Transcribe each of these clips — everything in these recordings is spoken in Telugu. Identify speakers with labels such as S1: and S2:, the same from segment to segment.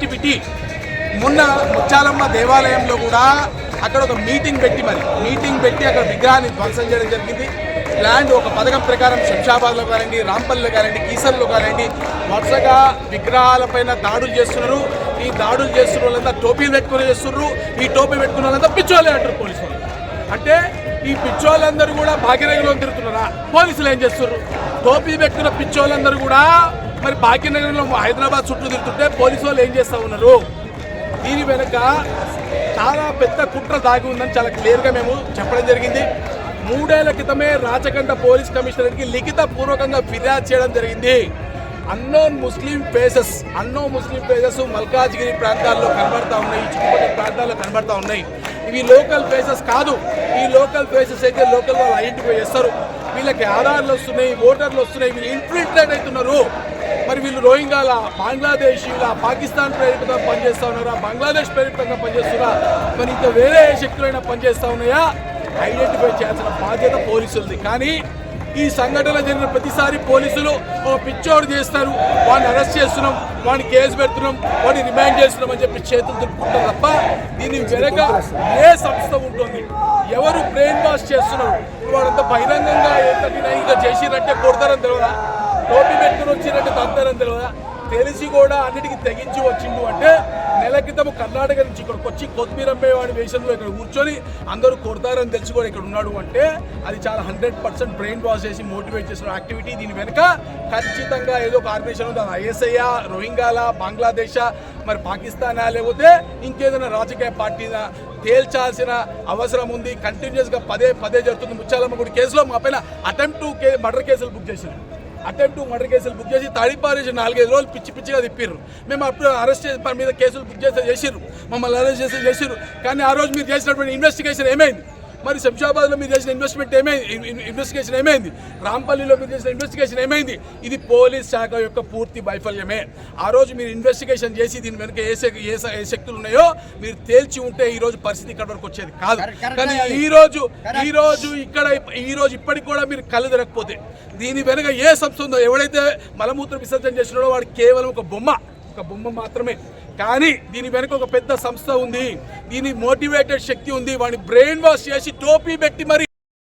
S1: యాక్టివిటీ. మొన్న ముత్యాలమ్మ దేవాలయంలో కూడా అక్కడ ఒక మీటింగ్ పెట్టి అక్కడ విగ్రహాన్ని ధ్వంసం చేయడం జరిగింది. ల్యాండ్ ఒక పథకం ప్రకారం శంషాబాద్లో కానివ్వండి, రాంపల్లిలో కానివ్వండి, కీసర్లో కానివ్వండి వరుసగా విగ్రహాలపైన దాడులు చేస్తున్నారు. ఈ దాడులు చేస్తున్న వాళ్ళంతా టోపీలు పెట్టుకుని చేస్తున్నారు. ఈ టోపీ పెట్టుకున్న వాళ్ళంతా పిచ్చోళ్ళే అంటారు పోలీసు వాళ్ళు. అంటే ఈ పిచ్చోళ్ళందరూ కూడా భాగ్యనగర్లో తిరుగుతున్నారా? పోలీసులు ఏం చేస్తున్నారు? టోపీ పెట్టుకున్న పిచ్చోళ్ళందరూ కూడా మరి భాగ్యనగర్లో హైదరాబాద్ చుట్టూ తిరుగుతుంటే పోలీసు వాళ్ళు ఏం చేస్తూ ఉన్నారు? దీని వెనుక చాలా పెద్ద కుట్ర దాగి ఉందని చాలా క్లియర్గా మేము చెప్పడం జరిగింది. 3 ఏళ్ల క్రితమే రాచకొండ పోలీస్ కమిషనర్కి లిఖిత పూర్వకంగా ఫిర్యాదు చేయడం జరిగింది. అన్నోన్ ముస్లిం ఫేసెస్ మల్కాజ్గిరి ప్రాంతాల్లో కనబడతా ఉన్నాయి, చుట్టుపక్కల ప్రాంతాల్లో కనబడతా ఉన్నాయి. ఇవి లోకల్ ఫేసెస్ కాదు. ఈ లోకల్ ఫేసెస్ అయితే లోకల్ వాళ్ళు ఐడెంటిఫై చేస్తారు. వీళ్ళకి ఆధార్లు వస్తున్నాయి, ఓటర్లు వస్తున్నాయి, వీళ్ళు ఇన్ఫిల్ట్రేట్ అవుతున్నారు. మరి వీళ్ళు రోహింగ్యాల, బంగ్లాదేశీల, పాకిస్తాన్ ప్రేరితంగా పనిచేస్తూ ఉన్నారా, బంగ్లాదేశ్ ప్రేరితంగా పనిచేస్తున్నారా, మరి ఇంకా వేరే శక్తులైనా పనిచేస్తూ ఉన్నాయా ఐడెంటిఫై చేయాల్సిన బాధ్యత పోలీసులది. కానీ ఈ సంఘటన జరిగిన ప్రతిసారి పోలీసులు ఒక పిచ్చోడు చేస్తారు, వాడిని అరెస్ట్ చేస్తున్నాం, వాడిని కేసు పెడుతున్నాం, వాడిని రిమాండ్ చేస్తున్నాం అని చెప్పి చేతులు తిప్పుకుంటారు తప్ప దీని వెనక ఏ సంస్థ ఉంటుంది, ఎవరు బ్రెయిన్ వాష్ చేస్తున్నారు? వాడంతా బహిరంగంగా ఇంకా చేసినట్టే కొడతారని తెలియదా? టోపీ పెట్టుకుని వచ్చినట్టే తంతారని తెలియదా? తెలిసి కూడా అన్నిటికీ తెగించి వచ్చిండు అంటే నెల క్రితం కర్ణాటక నుంచి ఇక్కడికి వచ్చి కొత్తిమీర అమ్మేవాడి వేషంలో ఇక్కడ కూర్చొని అందరూ కొడతారని తెలిసి కూడా ఇక్కడ ఉన్నాడు అంటే అది చాలా 100% బ్రెయిన్ వాష్ చేసి మోటివేట్ చేసిన యాక్టివిటీ. దీని వెనుక ఖచ్చితంగా ఏదో ఒక ఆర్గనైజేషన్ ఉంది. ఐఎస్ఐయా, రోహింగ్యాల, బంగ్లాదేశ్, మరి పాకిస్తానా, లేకపోతే ఇంకేదైనా రాజకీయ పార్టీనా తేల్చాల్సిన అవసరం ఉంది. కంటిన్యూస్గా పదే జరుగుతుంది. ముత్యాలమ్మ గుడి కేసులో మా పైన అటెంప్ట్ మర్డర్ కేసులు బుక్ చేసి తడిపారేసి 4-5 రోజులు పిచ్చిగా తిప్పారు. మేము అప్పుడు అరెస్ట్ చేసి మీద కేసులు బుక్ చేసిర్రు, మమ్మల్ని అరెస్ట్ చేసిర్రు. కానీ ఆ రోజు మీరు చేసినటువంటి ఇన్వెస్టిగేషన్ ఏమైంది? మరి శంషాబాద్లో మీరు చేసిన ఇన్వెస్టిగేషన్ ఏమైంది? రాంపల్లిలో మీరు చేసిన ఇన్వెస్టిగేషన్ ఏమైంది? ఇది పోలీస్ శాఖ యొక్క పూర్తి వైఫల్యమే. ఆ రోజు మీరు ఇన్వెస్టిగేషన్ చేసి దీని వెనుక ఏ శక్తులు ఉన్నాయో మీరు తేల్చి ఉంటే ఈ రోజు పరిస్థితి ఇక్కడ వరకు వచ్చేది కాదు. కానీ ఈ రోజు ఇప్పటికి కూడా మీరు కళ్ళు తిరగకపోతే దీని వెనుక ఏ సంస్థ ఉందో, ఎవడైతే మలమూత్ర విసర్జన చేసినాడో వాడు కేవలం ఒక బొమ్మ మాత్రమే. కానీ దీని వెనుక ఒక పెద్ద సంస్థ ఉంది, దీని మోటివేటెడ్ శక్తి ఉంది. వాడిని బ్రెయిన్ వాష్ చేసి టోపీ పెట్టి మరి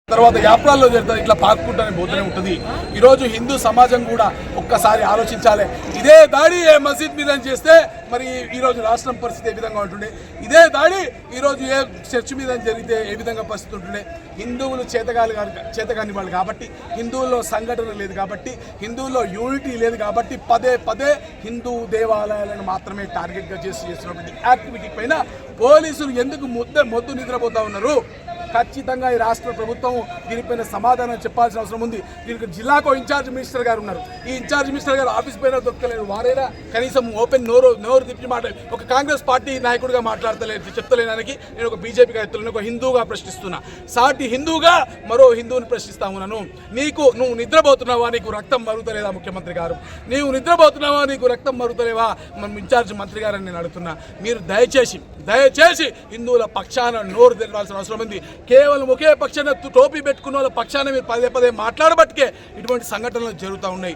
S1: తర్వాత యాప్రాల్లో జరుగుతుంది, ఇట్లా పాకుకుంటూనే పోతూనే ఉంటుంది. ఈరోజు హిందూ సమాజం కూడా ఒక్కసారి ఆలోచించాలి. ఇదే దాడి ఏ మసీద్ మీద చేస్తే మరి ఈరోజు రాష్ట్రం పరిస్థితి ఏ విధంగా ఉంటుండే, ఇదే దాడి ఈరోజు ఏ చర్చ్ మీద జరిగితే ఏ విధంగా పరిస్థితి ఉంటుండే. హిందువులు చేతగాని వాళ్ళు కాబట్టి, హిందువుల్లో సంఘటన లేదు కాబట్టి, హిందువుల్లో యూనిటీ లేదు కాబట్టి పదే హిందూ దేవాలయాలను మాత్రమే టార్గెట్గా చేస్తున్నటువంటి యాక్టివిటీ పైన పోలీసులు ఎందుకు మొద్దు నిద్రపోతూ ఉన్నారు? ఖచ్చితంగా ఈ రాష్ట్ర ప్రభుత్వం దీనిపైన సమాధానం చెప్పాల్సిన అవసరం ఉంది. దీనికి జిల్లాకు ఇన్ఛార్జ్ మినిస్టర్ గారు ఉన్నారు. ఈ ఇన్ఛార్జ్ మినిస్టర్ గారు ఆఫీస్ పైన దొరకలేరు. వారైనా కనీసం ఓపెన్ నోరు తిప్పి ఒక కాంగ్రెస్ పార్టీ నాయకుడిగా చెప్తలేనానికి నేను ఒక బీజేపీ ఎత్తులను ఒక హిందూగా ప్రశ్నిస్తున్నా. సాటి హిందూగా మరో హిందూని ప్రశ్నిస్తా ఉన్నాను. నువ్వు నిద్రపోతున్నావా? నీకు రక్తం మరుగుతలేదా? ముఖ్యమంత్రి గారు, నీవు నిద్రపోతున్నావా? నీకు రక్తం మరుగుతలేవా? మనం ఇన్ఛార్జ్ మంత్రి గారని నేను అడుగుతున్నా. మీరు దయచేసి హిందువుల పక్షాన నోరు తెరవాల్సిన అవసరం ఉంది. కేవలం ఒకే పక్షాన టోపీ పెట్టుకున్న వాళ్ళ పక్షాన మీరు పదే మాట్లాడబట్టికే ఇటువంటి సంఘటనలు జరుగుతూ ఉన్నాయి.